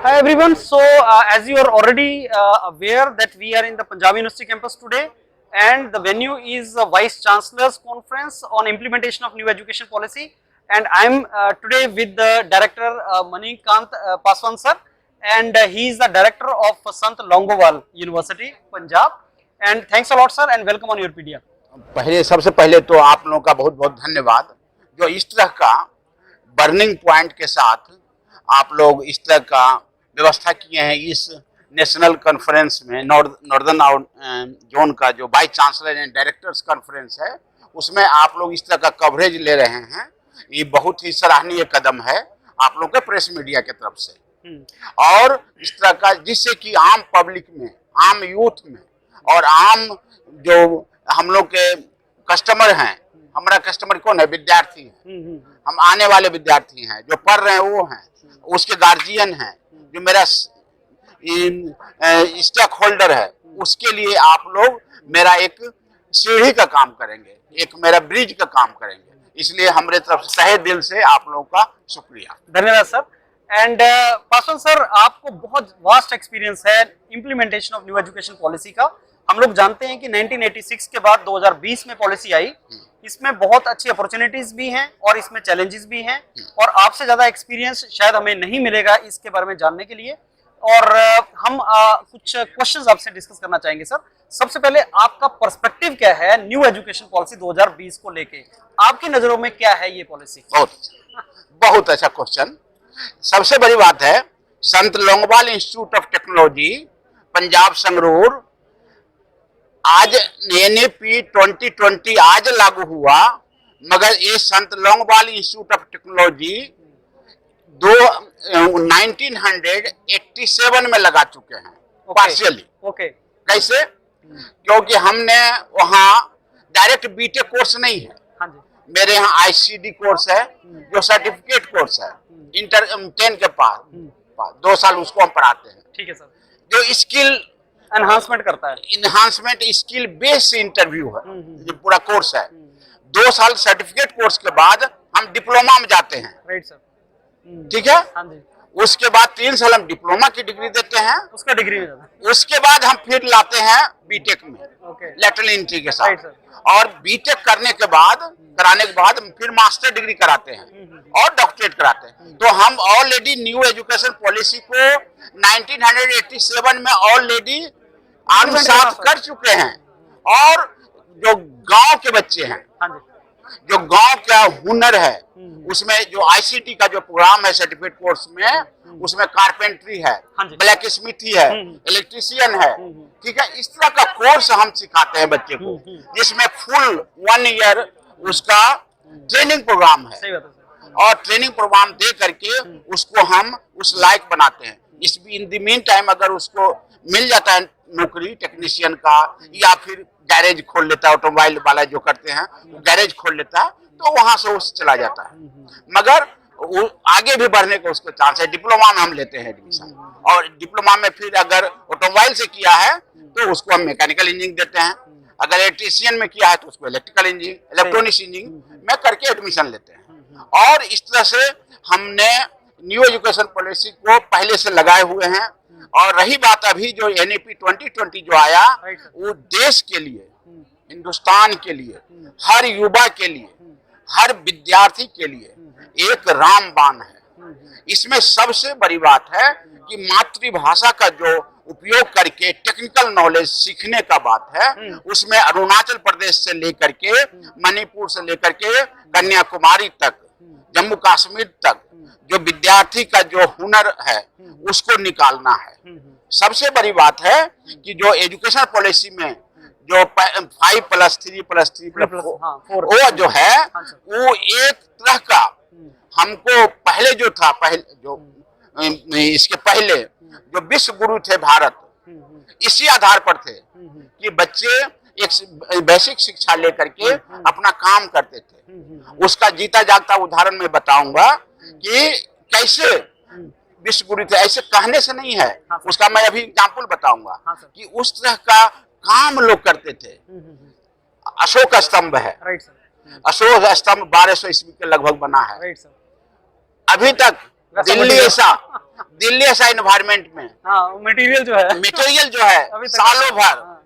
Hi everyone. So as you are already aware that we are in the Punjab University campus today, and the venue is Vice Chancellor's Conference on Implementation of New Education Policy, and I am today with the Director Manikant Paswan sir, and he is the Director of Sant Longowal University, Punjab. And thanks a lot sir, and welcome on your PDR. सबसे पहले तो आप लोगों का बहुत बहुत धन्यवाद जो इस तरह का बर्निंग पॉइंट के साथ आप लोग इस तरह का व्यवस्था किए हैं। इस नेशनल कॉन्फ्रेंस में नॉर्दर्न जोन का जो vice chancellor and directors conference है, उसमें आप लोग इस तरह का कवरेज ले रहे हैं। ये बहुत ही सराहनीय कदम है आप लोग के प्रेस मीडिया की तरफ से, और इस तरह का जिससे कि आम पब्लिक में, आम यूथ में और आम जो हम लोग के कस्टमर हैं, हमारा कस्टमर कौन है? विद्यार्थी है। हम आने वाले विद्यार्थी हैं, जो पढ़ रहे हैं वो हैं, उसके गार्जियन हैं, जो मेरा स्टेक होल्डर है, उसके लिए आप लोग मेरा एक सीढ़ी का काम करेंगे, एक मेरा ब्रिज का काम करेंगे। इसलिए हमारे तरफ से तहे दिल से आप लोगों का शुक्रिया, धन्यवाद सर। एंड पासवान सर, आपको बहुत वास्ट एक्सपीरियंस है implementation of new education policy का। हम लोग जानते हैं कि 1986 के बाद 2020 में पॉलिसी आई, इसमें बहुत अच्छी अपॉर्चुनिटीज भी हैं और इसमें चैलेंजेस भी हैं, और आपसे ज्यादा एक्सपीरियंस शायद हमें नहीं मिलेगा इसके बारे में जानने के लिए। और हम कुछ क्वेश्चंस आपसे डिस्कस करना चाहेंगे सर। सबसे पहले आपका पर्सपेक्टिव क्या है न्यू एजुकेशन पॉलिसी 2020 को लेके? आपकी नजरों में क्या है ये पॉलिसी? बहुत अच्छा क्वेश्चन। सबसे बड़ी बात है, संत Longowal institute of technology Punjab Sangrur आज NAP 2020 आज लागू हुआ, मगर ये संत लोंगोवाल इंस्टीट्यूट ऑफ टेक्नोलॉजी 1987 में लगा चुके हैं पार्शियली। कैसे? क्योंकि हमने वहाँ डायरेक्ट बीटेक कोर्स नहीं है। हाँ जी। मेरे यहाँ ICD कोर्स है जो सर्टिफिकेट कोर्स है, इंटर 10 के पास 2 साल उसको हम पढ़ाते हैं। ठीक है सर। जो स्किल एनहांसमेंट करता है, इनहांसमेंट स्किल बेस्ड इंटरव्यू है, जो पूरा कोर्स है। 2 साल सर्टिफिकेट कोर्स के बाद हम डिप्लोमा में जाते हैं। Right sir. ठीक है। हाँ जी। उसके बाद 3 साल हम डिप्लोमा की डिग्री देते हैं, उसका डिग्री में जाता है। उसके बाद हम फिर लाते हैं बीटेक में, लेटरल एंट्री के साथ। Right sir. और बीटेक कराने के बाद फिर मास्टर डिग्री कराते हैं और डॉक्टरेट कराते हैं। तो हम ऑलरेडी न्यू एजुकेशन पॉलिसी को 1987 में ऑलरेडी आत्मसात कर चुके हैं। और जो गांव के बच्चे हैं, जो गांव का हुनर है, उसमें जो ICT का जो प्रोग्राम है सर्टिफिकेट कोर्स में, उसमें कारपेंट्री है, ब्लैक स्मिथी है, इलेक्ट्रीशियन है। ठीक है। इस तरह का कोर्स हम सिखाते हैं बच्चे को, जिसमें फुल 1 ईयर उसका ट्रेनिंग प्रोग्राम है, और ट्रेनिंग प्रोग्राम दे करके उसको हम उस लायक बनाते हैं। इस इन द मीन टाइम अगर उसको मिल जाता है नौकरी टेक्नीशियन का, या फिर गैरेज खोल लेता है, ऑटोमोबाइल वाला जो करते हैं वो गैरेज खोल लेता है, तो वहां से वो चला जाता है। मगर वो आगे भी बढ़ने का उसको चांस है। डिप्लोमा में हम लेते हैं एडमिशन, और डिप्लोमा में फिर अगर ऑटोमोबाइल से किया है तो उसको हम मैकेनिकल इंजीनियरिंग देते हैं, अगर इलेक्ट्रीशियन में किया है तो उसको इलेक्ट्रिकल इंजीनियरिंग, इलेक्ट्रॉनिक्स इंजीनियरिंग में करके एडमिशन लेते हैं। और इस तरह से हमने न्यू एजुकेशन पॉलिसी को पहले से लगाए हुए हैं। और रही बात अभी जो NAP 2020 जो आया, वो देश के लिए, हिंदुस्तान के लिए, हर युवा के लिए, हर विद्यार्थी के लिए एक रामबाण है। इसमें सबसे बड़ी बात है कि मातृभाषा का जो उपयोग करके टेक्निकल नॉलेज सीखने का बात है, उसमें अरुणाचल प्रदेश से लेकर के, मणिपुर से लेकर के कन्याकुमारी तक, जम्मू कश्मीर तक जो विद्यार्थी का जो हुनर है उसको निकालना है। सबसे बड़ी बात है कि जो एजुकेशन पॉलिसी में जो 5+3+3+4 वो जो है, वो एक तरह का हमको पहले जो था, इसके पहले जो विश्व गुरु थे भारत, इसी आधार पर थे कि बच्चे एक बेसिक शिक्षा लेकर के अपना काम करते थे। उसका जीता जागता उदाहरण मैं बताऊंगा कि कैसे विश्व गुरु थे। ऐसे कहने से नहीं है, उसका मैं अभी एग्जाम्पल बताऊंगा कि उस तरह का काम लोग करते थे। अशोक स्तंभ है, अशोक स्तंभ 1200 ईस्वी के लगभग बना है। अभी तक दिल्ली ऐसा दिल्ली ऐसा इन्वायरमेंट में हाँ, मटेरियल जो है मटेरियल जो है अभी तक सालों भर हाँ,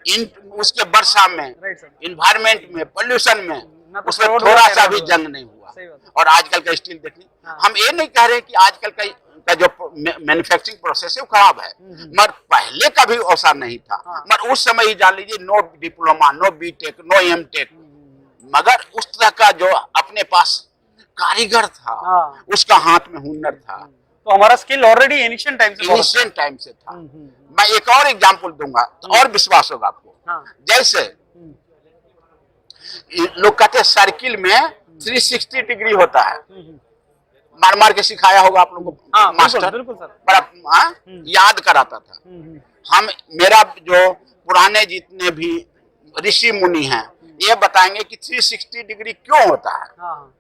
इन उसके वर्षा में राइट सर, इन्वायरमेंट में पोल्यूशन में ना तो उसमें रोड थोड़ा वगैरह सा भी हुआ। जंग नहीं हुआ। सही बात है। और आजकल का स्टील देखिए, हाँ। हम ये नहीं कह रहे कि आजकल का जो मैन्युफैक्चरिंग प्रोसेस है वो खराब है, मगर पहले का भी ऐसा नहीं था। हाँ। मगर उस समय ही जान लीजिए no diploma, no BTech, no MTech, मगर उस तरह का जो अपने पास कारीगर था, हाँ। उसका हाथ में हुनर था, तो हमारा स्किल ऑलरेडी एनिशियंट टाइम से बहुत अच्छा है। एंशिएंट टाइम से था। मैं एक और एग्जांपल दूंगा तो और विश्वास होगा आपको। हाँ, जैसे लोग कहते हैं सर्किल में 360 डिग्री होता है, मार मार के सिखाया होगा आप लोगों को हाँ, मास्टर, बिल्कुल सर। बड़ा याद कराता था। हम मेरा जो पुराने जितने भी ऋषि मुनि हैं ये बताएंगे कि 360 डिग्री क्यों होता है। हाँ,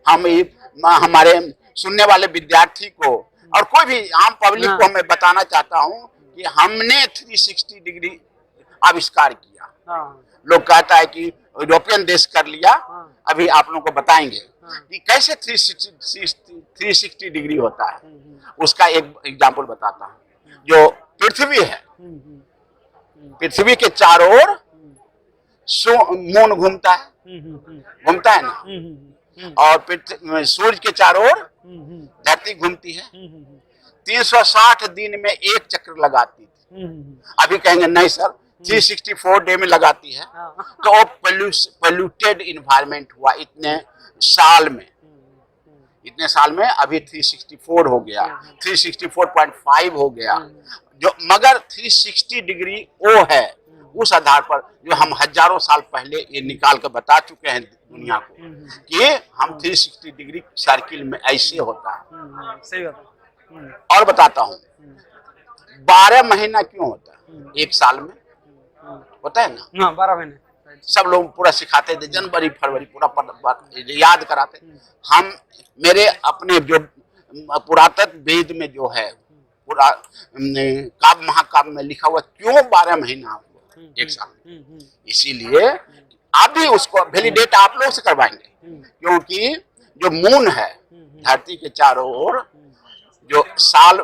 हमारे सुनने वाले विद्यार्थी को और कोई भी आम पब्लिक हाँ। को मैं बताना चाहता हूं कि हमने 360 डिग्री आविष्कार किया। हाँ, लोग कहता है कि यूरोपियन देश कर लिया, हाँ। अभी आप लोगों को बताएंगे हाँ। कि कैसे 360 डिग्री होता है। उसका एक एग्जाम्पल बताता हूँ। जो पृथ्वी है, पृथ्वी के चारों ओर मून घूमता है ना, और सूर्य के चारों ओर धरती घूमती है। 360 दिन में एक चक्र लगाती थी। अभी कहेंगे नहीं सर 364 डे में लगाती है, तो पोल्यूटेड इन्वायरमेंट हुआ इतने साल में। अभी 364 हो गया, 364.5 हो गया। जो मगर 360 डिग्री वो है, उस आधार पर जो हम हजारों साल पहले ये निकाल कर बता चुके हैं दुनिया को कि हम 360 डिग्री सर्किल में ऐसे होता है। सही बात है। और बताता हूँ 12 महीना क्यों होता है एक साल में, होता है ना। हाँ, 12 महीने सब लोग पूरा सिखाते थे, जनवरी फरवरी पूरा याद कराते। हम मेरे अपने जो पुरातत्व वेद में जो है पूरा काव्य महाकाव्य में लिखा हुआ क्यों 12 महीना हुआ एक साल में, इसीलिए आप भी उसको वैलिडेट आप लोग से करवाएंगे, क्योंकि जो मून है धरती के चारों ओर, जो साल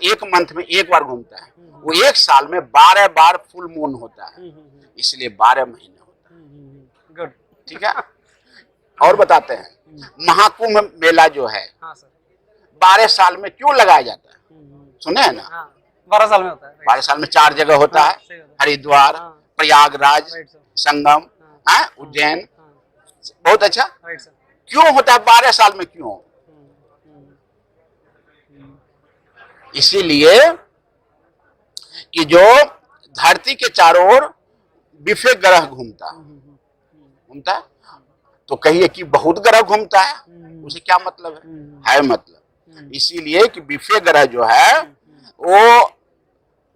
एक मंथ में एक बार घूमता है, वो एक साल में 12 बार फुल मून होता है, इसलिए 12 महीने होता है। गुड, ठीक है। और बताते हैं महाकुंभ मेला जो है हाँ सर, 12 साल में क्यों लगाया जाता है, सुने हैं ना। हाँ, 12 साल में होता है। 12 साल में 4 जगह होता हाँ, है, सही बात है। हरिद्वार, हाँ। प्रयागराज, राइट सर, संगम, हाँ। उज्जैन। हाँ, बहुत अच्छा। Right sir. क्यों होता है 12 साल में क्यों, इसीलिए कि जो धरती के चारों ओर बिफे ग्रह घूमता है। तो कहिए कि बहुत ग्रह घूमता है, उसे क्या मतलब है मतलब, इसीलिए कि बिफे ग्रह जो है वो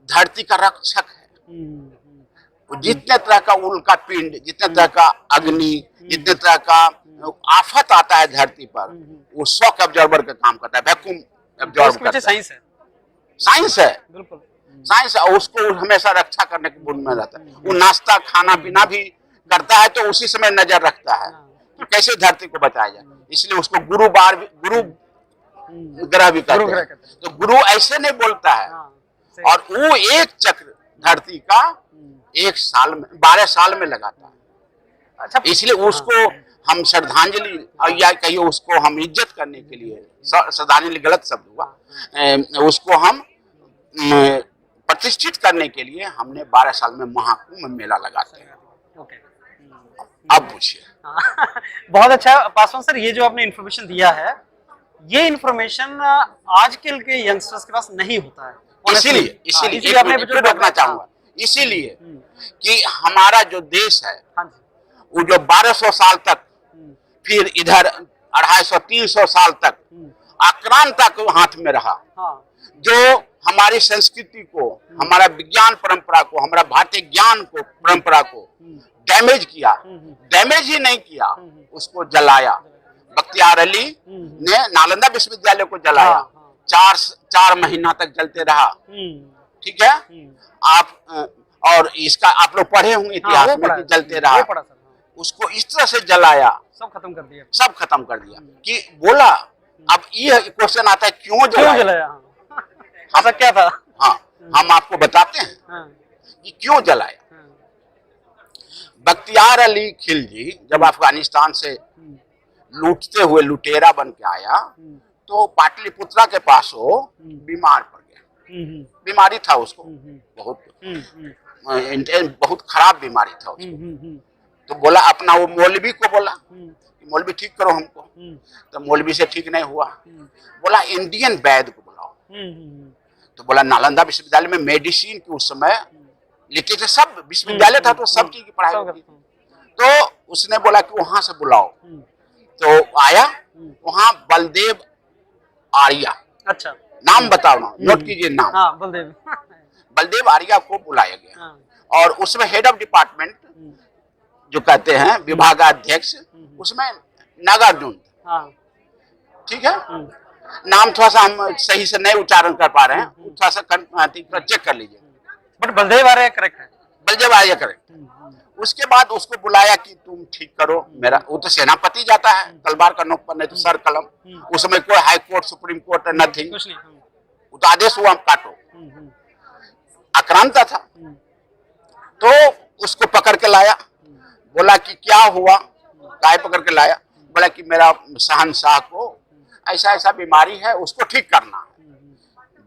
धरती का रक्षक है। जितने तरह का उल्का पिंड, जितने तरह का अग्नि, जितने तरह का आफत आता है धरती पर, वो शॉक एब्जॉर्बर का काम करता है, वैक्यूम एब्जॉर्ब उसके पीछे करता है। साइंस है, साइंस है, बिल्कुल। साइंस है, उसको हमेशा रक्षा करने के मूड में रहता है। वो नाश्ता खाना पीना भी करता है तो उसी समय नजर रखता है कि कैसे धरती को बचाया जाए, इसलिए उसको गुरु ग्रह भी कहते हैं। तो गुरु ऐसे नहीं बोलता है, हाँ, सही। और वो एक चक्र धरती का एक साल में 12 साल में लगाता है। अच्छा, इसलिए उसको हम श्रद्धांजलि, और या कहिए उसको हम इज्जत करने के लिए, श्रद्धांजलि गलत शब्द हुआ, उसको हम प्रतिष्ठित करने के लिए हमने 12 साल में महाकुंभ मेला लगाते हैं। ओके। अब पूछिए। हाँ, बहुत अच्छा पासवान सर, ये जो आपने इन्फॉर्मेशन दिया है, ये इन्फॉर्मेशन आजकल के यंगस्टर्स के पास नहीं होता है। इसीलिए आपने रोकना चाहूंगा, इसीलिए कि हमारा जो देश है हाँ जी, वो जो 1200 साल तक, फिर इधर 250-300 साल तक आक्रांता के हाथ में रहा, हाँ, जो हमारी संस्कृति को, हमारा विज्ञान परंपरा को, हमारा भारतीय ज्ञान को, परंपरा को डैमेज किया। डैमेज ही नहीं किया, उसको जलाया। बख्तियार अली ने नालंदा विश्वविद्यालय को जलाया, हाँ। 4 महीना तक जलते रहा। ठीक है। आप और इसका आप लोग पढ़े होंगे इतिहास में कि जलते रहा, पढ़ा सर, हाँ। उसको इस तरह से जलाया, सब खत्म कर दिया। सब खत्म कर दिया कि बोला अब ये क्वेश्चन आता है क्यों क्यों जलाया? जलाया? हाँ। ऐसा क्या था? हाँ, हम आपको बताते हैं हाँ, कि क्यों जलाया। हाँ, बख्तियार अली खिलजी जब अफगानिस्तान से लूटते हुए लुटेरा बन के आया तो पाटलिपुत्रा के पास वो बीमार पड़ गया। बीमारी था उसको, बहुत खराब बीमारी था उसको। तो बोला अपना वो मौलवी को बोला, मौलवी ठीक करो हमको। तो मौलवी से ठीक नहीं हुआ, बोला इंडियन वैद्य को बुलाओ। तो बोला नालंदा विश्वविद्यालय में मेडिसिन की उस समय लिटरेचर सब विश्वविद्यालय था तो सब चीज की पढ़ाई होती थी। तो उसने बोला कि वहां से बुलाओ। तो आया, वहां बलदेव आर्या, अच्छा, नाम बताओ ना, नोट कीजिए नाम। हाँ, बलदेव। बलदेव आर्या को बुलाया गया। हाँ, और उसमें हेड ऑफ डिपार्टमेंट जो कहते हैं विभागाध्यक्ष, उसमें नागार्जुन। हाँ, ठीक है, नाम थोड़ा सा हम सही से नहीं उच्चारण कर पा रहे हैं, थोड़ा सा चेक कर लीजिए। बट बलदेव आ रहा है, करेक्ट है। बलदेव आर्या करेक्ट। उसके बाद उसको बुलाया कि तुम ठीक करो मेरा, वो तो सेनापति जाता है तलवार का नोक पर, नहीं तो सर कलम। उसमें कोई high court supreme court nothing, कुछ नहीं। वो तो आदेश हुआ काटो। आक्रांता था। तो उसको पकड़ के लाया, बोला कि क्या हुआ, काय पकड़ के लाया? बोला कि मेरा शहंशाह को ऐसा ऐसा बीमारी है, उसको ठीक करना है।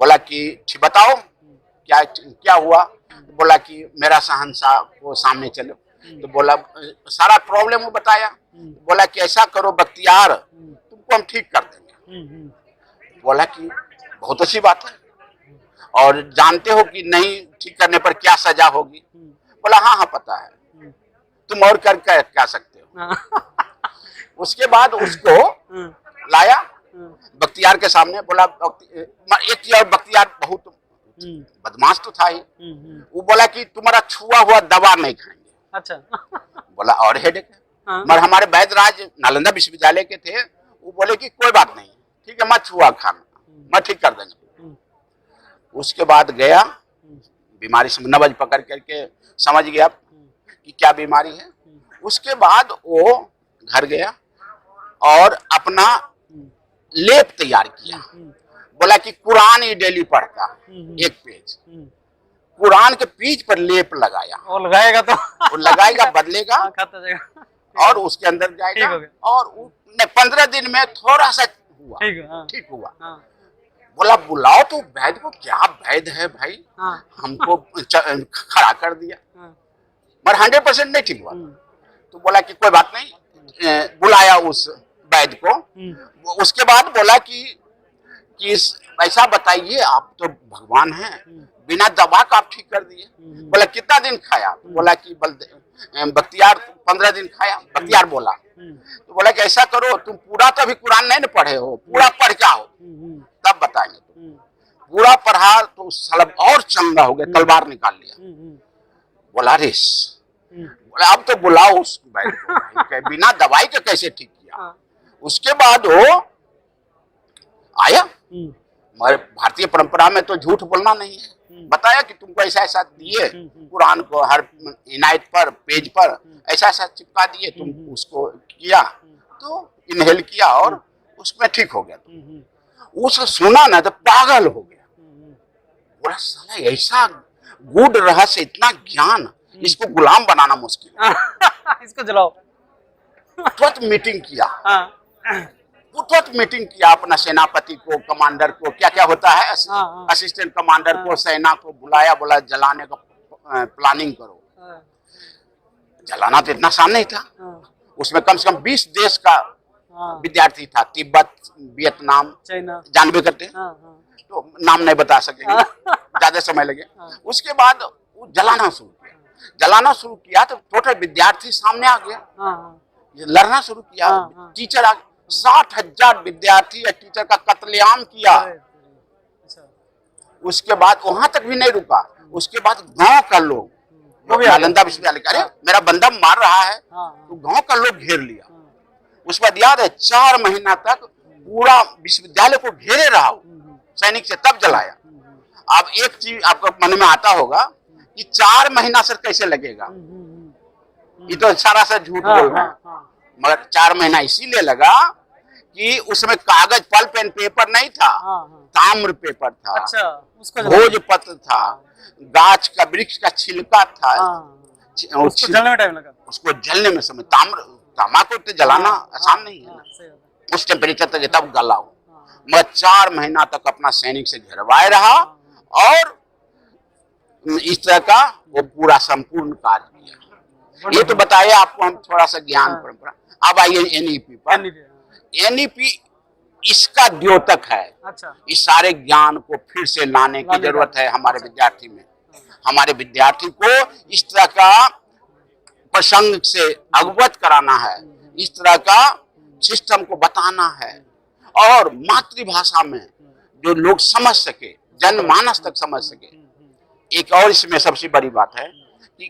बोला कि ठीक बताओ क्या क्या हुआ? बोला कि मेरा शहंशाह को सामने चलो। तो बोला सारा प्रॉब्लम वो बताया। बोला कि ऐसा करो बख्तियार, तुमको हम ठीक कर देंगे। बोला कि बहुत अच्छी बात है, और जानते हो कि नहीं ठीक करने पर क्या सजा होगी? बोला हाँ हाँ पता है, तुम और कर क्या सकते हो? उसके बाद उसको लाया बख्तियार के सामने। बोला एक चीज और, बख्तियार बहुत बदमाश तो था ही। वो बोला कि तुम्हारा छुआ हुआ दवा नहीं खाएंगे। अच्छा। बोला और हेडेक है। मगर हमारे वैद्यराज नालंदा विश्वविद्यालय के थे, वो बोले कि कोई बात नहीं, ठीक है मत छुआ खाना, मैं ठीक कर देंगे। उसके बाद गया, बीमारी से नब्ज पकड़ करके समझ गया कि क्या बीमारी है। उसके बाद वो घर गया और अपना लेप तैयार किया। बोला कि कुरान ही डेली पढ़ता, एक पेज कुरान के पेज पर लेप लगाया। और लगाएगा तो वो लगाएगा, बदलेगा खाता जाएगा और उसके अंदर जाएगा। ठीक हो गया। और 15 दिन में थोड़ा सा हुआ, ठीक है, हाँ, ठीक हुआ। हाँ, बोला बुलाओ तो वैद्य को। क्या वैद्य है भाई, हाँ, हमको खड़ा कर दिया, हाँ, मगर 100% नहीं ठीक हुआ। तो बोला कि कोई बात नहीं, बुलाया उस वैद्य को। उसके बाद बोला कि ऐसा बताइए, आप तो भगवान हैं, बिना दवा का आप ठीक कर दिए। बोला कितना दिन खाया? बोला कि बख्तियार 15 दिन खाया। बख्तियार बोला, तो बोला कि ऐसा करो, तुम पूरा तो अभी कुरान नहीं न पढ़े हो, पूरा पढ़ के आओ तब बताएंगे। पूरा पढ़ा तो साला और चंगा हो गया, तलवार निकाल लिया। बोला रेस, बोला अब तो बुलाओ उस वैद्य को, बिना दवाई के कैसे ठीक किया? उसके बाद वो आया, मगर भारतीय परंपरा में तो झूठ बोलना नहीं है। बताया कि तुमको ऐसा ऐसा दिए, कुरान को हर इनायत पर पेज पर ऐसा ऐसा चिपका दिए, तुम उसको किया तो इनहेल किया और उसमें ठीक हो गया। उसने सुना ना तो पागल हो गया। बोला साला ऐसा गूढ़ रहस्य, इतना ज्ञान, इसको गुलाम बनाना मुश्किल है। इसको जलाओ। तुरंत मीटिंग किया, हाँ, तुरंत मीटिंग किया अपना सेनापति को, कमांडर को, क्या क्या होता है, असिस्टेंट कमांडर को, सेना को बुलाया। बोला जलाने का प्लानिंग करो। जलाना तो इतना आसान नहीं था। उसमें कम से कम 20 देश का विद्यार्थी था, तिब्बत, वियतनाम, चाइना, जानबे करते हैं, तो नाम नहीं बता सकेंगे, ज्यादा समय लगे। उसके बाद वो जलाना शुरू किया। जलाना शुरू किया तो टोटल विद्यार्थी सामने आ गया, लड़ना शुरू किया। टीचर आ गया, 60,000 विद्यार्थी या टीचर का कत्लेआम किया। उसके बाद वहां तक भी नहीं रुका, उसके बाद गांव का लोग, नालंदा विश्वविद्यालय, अरे मेरा बंदा मार रहा है, तो गांव का लोग घेर लिया। उसके बाद याद है 4 महीना तक पूरा विश्वविद्यालय को घेरे रहा सैनिक से, तब जलाया। अब एक चीज आपको मन में आता होगा कि 4 महीना सर कैसे लगेगा, ये तो सारा सा झूठ बोल रहा है। मगर 4 महीना इसीलिए लगा कि उसमें कागज पल्प एंड पेपर नहीं था, हाँ हाँ। ताम्र पेपर था, अच्छा, उसको भोजपत्र था, गाछ का वृक्ष का छिलका था, हाँ, उसको जलने में टाइम लगा। उसको जलने में समय, तांबा को तो जलाना आसान नहीं है ना, सही बात है। उस टेम्परेचर तक तब गला हो। मगर 4 महीना तक अपना सैनिक से घेरवाए रहा और इस तरह का वो पूरा संपूर्ण कार्य किया। ये तो बताइए आपको हम थोड़ा सा ज्ञान परंपरा। अब आइए एनईपी पर। एनईपी इसका द्योतक है। अच्छा, इस सारे ज्ञान को फिर से लाने की जरूरत है हमारे विद्यार्थी में। हमारे विद्यार्थी को इस तरह का प्रसंग से अवगत कराना है, इस तरह का सिस्टम को बताना है और मातृभाषा में जो लोग समझ सके, जनमानस तक समझ सके। एक और इसमें सबसे बड़ी बात है कि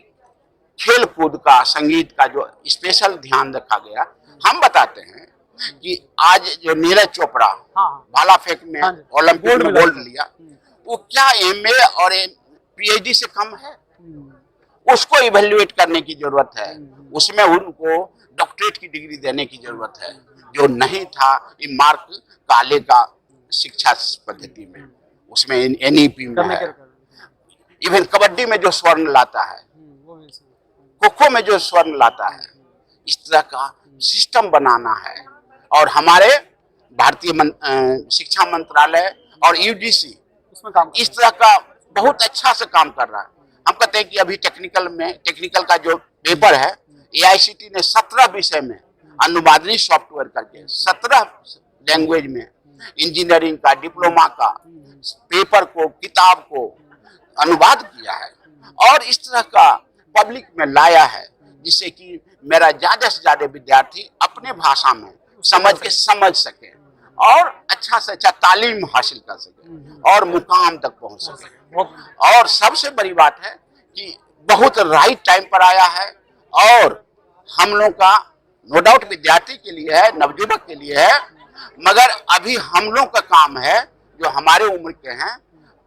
खेल कूद का, संगीत का जो स्पेशल ध्यान रखा गया। हम बताते हैं कि आज जो नीरज चोपड़ा भाला फेंक में ओलंपिक में गोल्ड लिया, वो क्या एमए और पीएचडी से कम है? उसको इवेल्युएट करने की जरूरत है, उसमें उनको डॉक्टरेट की डिग्री देने की जरूरत है, जो नहीं था ये मार्क काले का शिक्षा पद्धति में, उसमें एनईपी में है। इवन कबड्डी में जो स्वर्ण लाता है, खो-खो में जो स्वर्ण लाता है, इस तरह का सिस्टम बनाना है। और हमारे भारतीय शिक्षा मंत्रालय और यूजीसी इस तरह का बहुत अच्छा से काम कर रहा है। हम कहते हैं कि अभी टेक्निकल का जो पेपर है, एआईसीटी ने 17 विषय में अनुवादनी सॉफ्टवेयर करके 17 लैंग्वेज में इंजीनियरिंग का, डिप्लोमा का पेपर को, किताब को अनुवाद किया है और इस तरह का पब्लिक में लाया है, जिससे कि मेरा ज्यादा से ज्यादा विद्यार्थी अपने भाषा में समझ सके और अच्छा से अच्छा तालीम हासिल कर सके और मुकाम तक पहुंच सके। और सबसे बड़ी बात है कि बहुत राइट टाइम पर आया है और हम लोग का नो डाउट विद्यार्थी के लिए है, नवयुवक के लिए है, मगर अभी हम लोग का काम है, जो हमारे उम्र के हैं,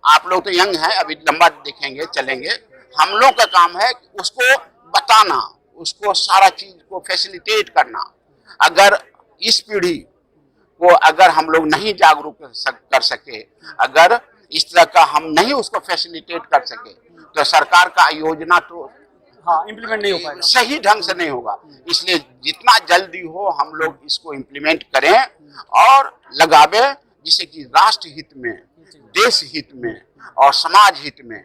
आप लोग तो यंग हैं, अभी लंबा देखेंगे चलेंगे, हम लोग का काम है उसको बताना, उसको सारा चीज को फैसिलिटेट करना। अगर इस पीढ़ी को अगर हम लोग नहीं जागरूक कर सके, अगर इस तरह का हम नहीं उसको फैसिलिटेट कर सके, तो सरकार का योजना तो इम्प्लीमेंट नहीं हो पाएगा, सही ढंग से नहीं होगा। इसलिए जितना जल्दी हो हम लोग इसको इम्प्लीमेंट करें और लगावे, जिससे कि राष्ट्र हित में, देश हित में और समाज हित में,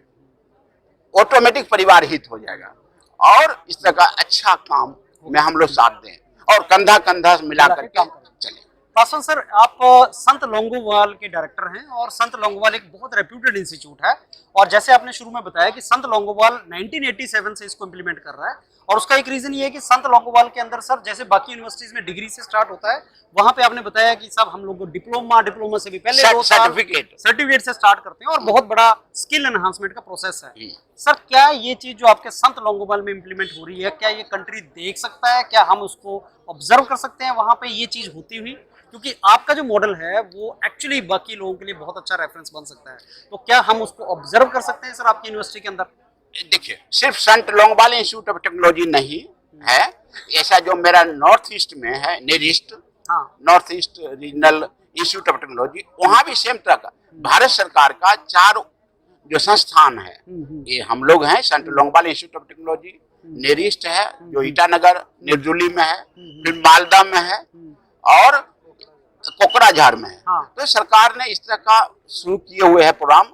ऑटोमेटिक परिवार हित हो जाएगा। और इस तरह का अच्छा काम में हम लोग साथ दें और कंधा कंधा मिला करके चले। पासवान सर, आप संत लोंगोवाल के डायरेक्टर हैं और संत लोंगोवाल एक बहुत रेप्यूटेड इंस्टीट्यूट है और जैसे आपने शुरू में बताया कि संत लोंगोवाल 1987 से इसको इम्प्लीमेंट कर रहा है और उसका एक रीजन ये है कि संत लोंगोवाल के अंदर सर जैसे बाकी यूनिवर्सिटीज में डिग्री से स्टार्ट होता है, वहां पे आपने बताया कि सब हम लोग को डिप्लोमा से भी पहले सर्टिफिकेट से स्टार्ट करते हैं और बहुत बड़ा स्किल एनहांसमेंट का प्रोसेस है। सर, क्या ये चीज जो आपके संत लोंगोवाल में इम्प्लीमेंट हो रही है, क्या ये कंट्री देख सकता है, क्या हम उसको ऑब्जर्व कर सकते हैं वहां पे ये चीज होती हुई? क्योंकि आपका जो मॉडल है वो एक्चुअली बाकी लोगों के लिए बहुत अच्छा रेफरेंस बन सकता है, तो क्या हम उसको ऑब्जर्व कर सकते हैं सर आपकी यूनिवर्सिटी के अंदर? देखिए, सिर्फ संत लोंगोवाल इंस्टीट्यूट ऑफ टेक्नोलॉजी नहीं है, ऐसा जो मेरा नॉर्थ ईस्ट में है, NERIST, north east regional institute of technology, वहां भी सेम तरह का भारत सरकार का 4 जो संस्थान है, ये हम लोग हैं। Sant Longowal institute of technology, NERIST है जो ईटानगर निर्जुली में है, फिर मालदा में है और कोकराझार में है। तो सरकार ने इस तरह का शुरू किए हुए है प्रोग्राम,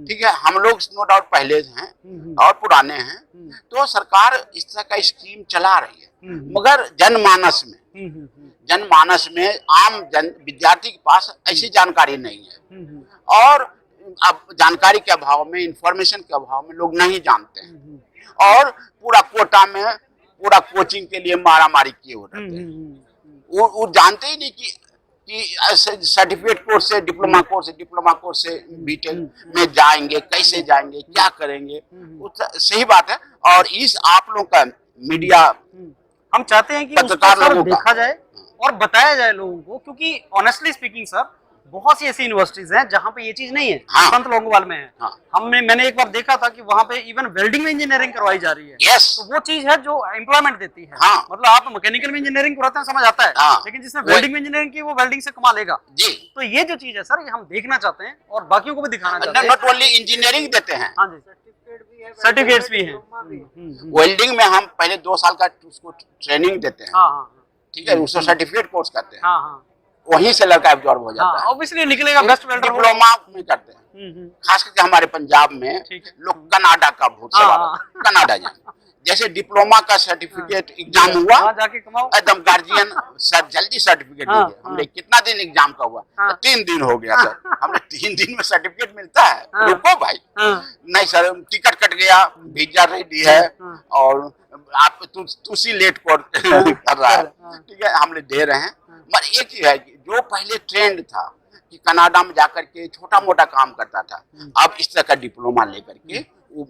ठीक है। हम लोग नो डाउट पहले हैं और पुराने हैं, तो सरकार इस तरह का स्कीम चला रही है, मगर जनमानस में आम विद्यार्थी के पास ऐसी जानकारी नहीं है और अब जानकारी के अभाव में, इंफॉर्मेशन के अभाव में लोग नहीं जानते हैं और पूरा कोटा में पूरा कोचिंग के लिए मारामारी किए हो रहते हैं। वो जानते ही नहीं कि सर्टिफिकेट कोर्स से डिप्लोमा कोर्स से बीटेक में जाएंगे, कैसे जाएंगे, क्या करेंगे। सही बात है। और इस आप लोग का मीडिया, हम चाहते हैं कि पत्रकार लोगों देखा जाए और बताया जाए लोगों को, क्योंकि ऑनेस्टली स्पीकिंग सर, बहुत सी ऐसी यूनिवर्सिटीज हैं जहाँ पे ये चीज नहीं है, हाँ। संत लोंगोवाल में है। हाँ। मैंने एक बार देखा था कि वहाँ पे इवन वेल्डिंग में इंजीनियरिंग करवाई जा रही है। यस, तो वो चीज है जो एम्प्लॉयमेंट देती है। हाँ। मतलब आप मैकेनिकल में इंजीनियरिंग कराते हैं समझ आता है, हाँ। लेकिन जिसने वेल्डिंग में इंजीनियरिंग की वो वेल्डिंग से कमा लेगा। जी। तो ये जो चीज है सर, ये हम देखना चाहते हैं और बाकियों को भी दिखाना चाहते हैं। नॉट ओनली इंजीनियरिंग देते हैं, हाँ जी, सर्टिफिकेट्स भी हैं। वेल्डिंग में हम पहले 2 साल का उसको ट्रेनिंग देते हैं, हाँ हाँ ठीक है, उसको सर्टिफिकेट कोर्स करते हैं, हाँ हाँ, वहीं से लड़का एब्जॉर्ब हो जाता है। ऑब्वियसली निकलेगा बेस्ट वेल्डर। डिप्लोमा में करते हैं, खास करके हमारे पंजाब में ठीक है। लोग कनाडा का भूत हाँ, सवार हाँ। होता है। कनाडा जाए, जैसे डिप्लोमा का सर्टिफिकेट एग्जाम हुआ, वहाँ जाके कमाओ। एकदम गार्जियन सर जल्दी सर्टिफिकेट हाँ, दीजिए। हमने कितना दिन एग्जाम का हुआ, हाँ। तो 3 दिन हो गया सर। हमने 3 दिन में सर्टिफिकेट मिलता है? हाँ। रुको भाई, हाँ, नहीं सर, टिकट कट गया, वीजा रेडी है, हाँ। और आप तुसी लेट कर रहा है, ठीक है, हमने दे रहे हैं। मगर एक चीज है कि जो पहले ट्रेंड था कि कनाडा में जाकर के छोटा मोटा काम करता था, अब इस तरह का डिप्लोमा लेकर के वो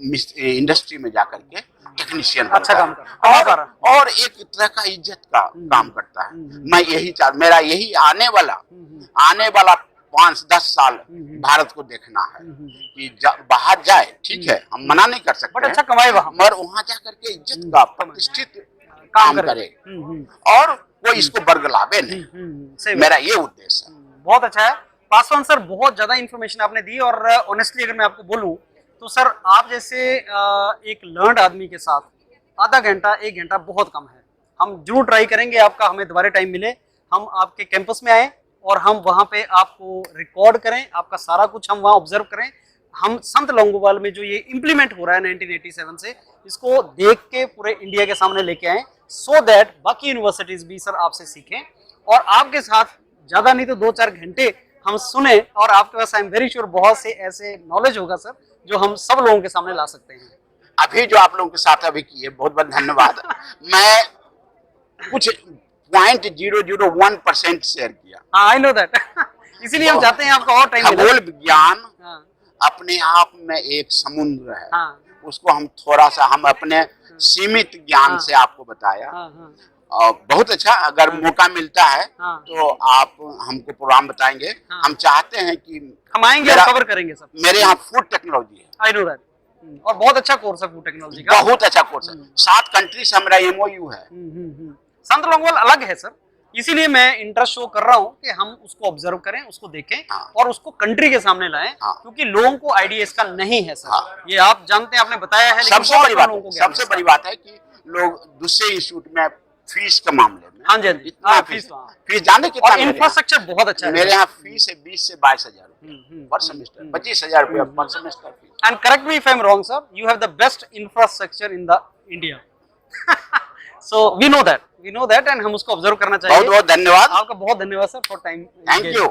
इंडस्ट्री में जाकर के टेक्नीशियन अच्छा काम कर और एक तरह का इज्जत का काम करता है। मैं यही मेरा यही आने वाला 5-10 साल भारत को देखना है कि बाहर जाए, ठीक है, हम मना नहीं कर सकते, बट अच्छा कमाए वहाँ, मगर वहाँ जाकर के इज्जत का प्रतिष्ठित काम करे और कोई इसको बरगलावे नहीं। मेरा ये उद्देश्य है। बहुत अच्छा है पासवान सर, बहुत ज्यादा इन्फॉर्मेशन आपने दी। और ऑनेस्टली अगर मैं आपको बोलूं तो सर, आप जैसे एक लर्नड आदमी के साथ आधा घंटा 1 घंटा बहुत कम है। हम जरूर ट्राई करेंगे आपका, हमें दोबारा टाइम मिले, हम आपके कैंपस में आए और हम वहाँ पे आपको रिकॉर्ड करें, आपका सारा कुछ हम वहाँ ऑब्जर्व करें। हम संत लोंगोवाल में जो ये इम्प्लीमेंट हो रहा है 1987 से, इसको देख के पूरे इंडिया के सामने लेके आए, सो दैट बाकी यूनिवर्सिटीज भी सर आपसे सीखें और आपके साथ ज्यादा नहीं तो 2-4 घंटे हम सुने। और आपके पास आई एम वेरी श्योर बहुत से ऐसे नॉलेज होगा सर जो हम सब लोगों के सामने ला सकते हैं। अभी जो आप लोगों के साथ अभी किए, बहुत बहुत धन्यवाद। मैं कुछ 0.001% शेयर किया। हाँ, आई नो दैट। इसीलिए हम चाहते हैं आपको और टाइम खगोल विज्ञान हाँ, अपने आप में एक समुद्र है, हाँ, उसको हम थोड़ा सा हम अपने सीमित ज्ञान हाँ, से आपको बताया। हाँ, हाँ, और बहुत अच्छा, अगर मौका मिलता है हाँ। तो आप हमको प्रोग्राम बताएंगे। हाँ। हम चाहते हैं कि हम आएंगे और कवर करेंगे सब। मेरे यहाँ फूड टेक्नोलॉजी है, आई नो दैट, और बहुत अच्छा कोर्स है फूड टेक्नोलॉजी का। बहुत अच्छा कोर्स है, 7 कंट्री से हमारा MOU है। संत लोंगोवाल अलग है सर, इसीलिए मैं इंटरेस्ट शो कर रहा हूँ कि हम उसको ऑब्जर्व करें, उसको देखें। हाँ। और उसको कंट्री के सामने लाएं। हाँ। क्योंकि लोगों को आइडिया इसका नहीं है सर। हाँ। ये आप जानते हैं, आपने बताया है, लेकिन सबसे बहुत बड़ी कम लोगों को ज्ञान सबसे है बड़ी बात है कि लोग दूसरे इंस्टीट्यूट में फीस के मामले में, हाँ जी, हाँ जी, इतना हाँ, फीस हाँ। फीस जाने कितना और मेरे इंफ्रास्ट्रक्चर बहुत अच्छा यहाँ? है मेरे यहाँ फीस है 20 से 22 हजार पर सेमेस्टर, 25,000 रुपया पर semester fees. And correct me if I'm wrong, sir. You have the best infrastructure in the India. So we know that, and हम उसको ऑब्जर्व करना चाहिए। बहुत बहुत धन्यवाद। आपका बहुत धन्यवाद sir for time. Thank you.